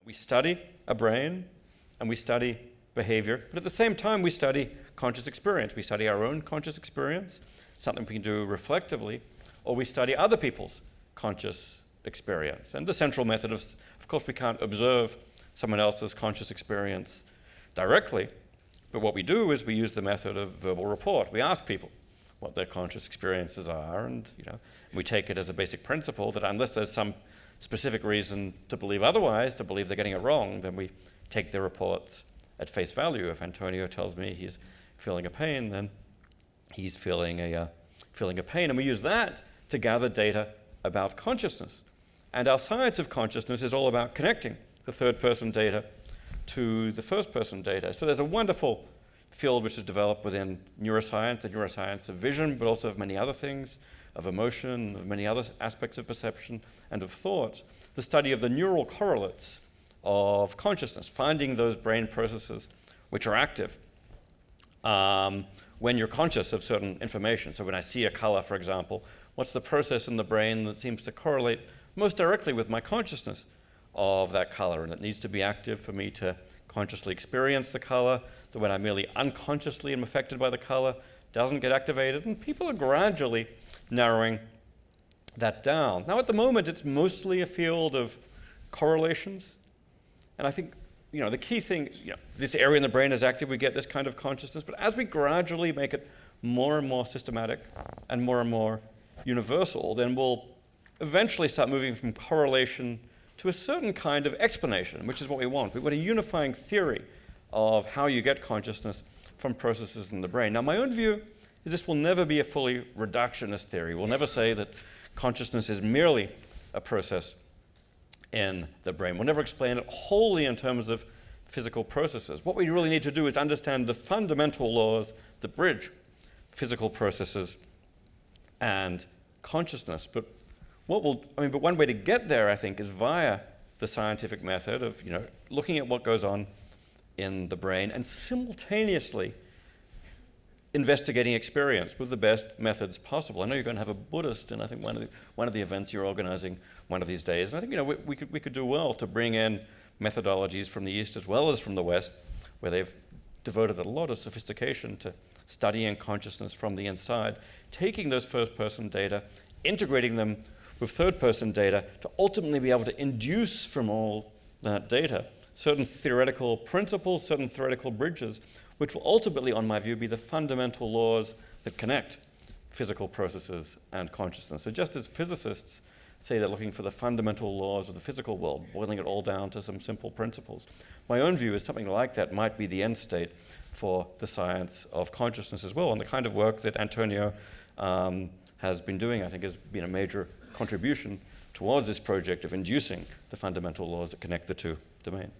We study a brain and we study behavior, but at the same time we study conscious experience. We study our own conscious experience, something we can do reflectively, or we study other people's conscious experience. And the central method of course, we can't observe someone else's conscious experience directly, but what we do is we use the method of verbal report. We ask people what their conscious experiences are, and we take it as a basic principle that unless there's some specific reason to believe otherwise, to believe they're getting it wrong, then we take their reports at face value. If Antonio tells me he's feeling a pain, then he's feeling a pain, and we use that to gather data about consciousness. And our science of consciousness is all about connecting the third-person data to the first-person data. So there's a wonderful field which is developed within neuroscience, the neuroscience of vision, but also of many other things, of emotion, of many other aspects of perception and of thought, the study of the neural correlates of consciousness, finding those brain processes which are active when you're conscious of certain information. So when I see a color, for example, what's the process in the brain that seems to correlate most directly with my consciousness of that color? And it needs to be active for me to consciously experience the color, that when I merely unconsciously am affected by the color, doesn't get activated. And people are gradually narrowing that down. Now, at the moment, it's mostly a field of correlations. And I think, the key thing, this area in the brain is active, we get this kind of consciousness. But as we gradually make it more and more systematic and more universal, then we'll eventually start moving from correlation to a certain kind of explanation, which is what we want. We want a unifying theory of how you get consciousness from processes in the brain. Now, my own view is this will never be a fully reductionist theory. We'll never say that consciousness is merely a process in the brain. We'll never explain it wholly in terms of physical processes. What we really need to do is understand the fundamental laws that bridge physical processes and consciousness. But one way to get there, I think, is via the scientific method of, looking at what goes on in the brain and simultaneously investigating experience with the best methods possible. I know you're going to have a Buddhist in, I think, one of the events you're organizing one of these days. And I think, we could do well to bring in methodologies from the East as well as from the West, where they've devoted a lot of sophistication to studying consciousness from the inside, taking those first-person data, integrating them with third-person data to ultimately be able to induce from all that data certain theoretical principles, certain theoretical bridges, which will ultimately, on my view, be the fundamental laws that connect physical processes and consciousness. So just as physicists say they're looking for the fundamental laws of the physical world, boiling it all down to some simple principles, my own view is something like that might be the end state for the science of consciousness as well. And the kind of work that Antonio has been doing, I think, has been a major contribution towards this project of inducing the fundamental laws that connect the two domains.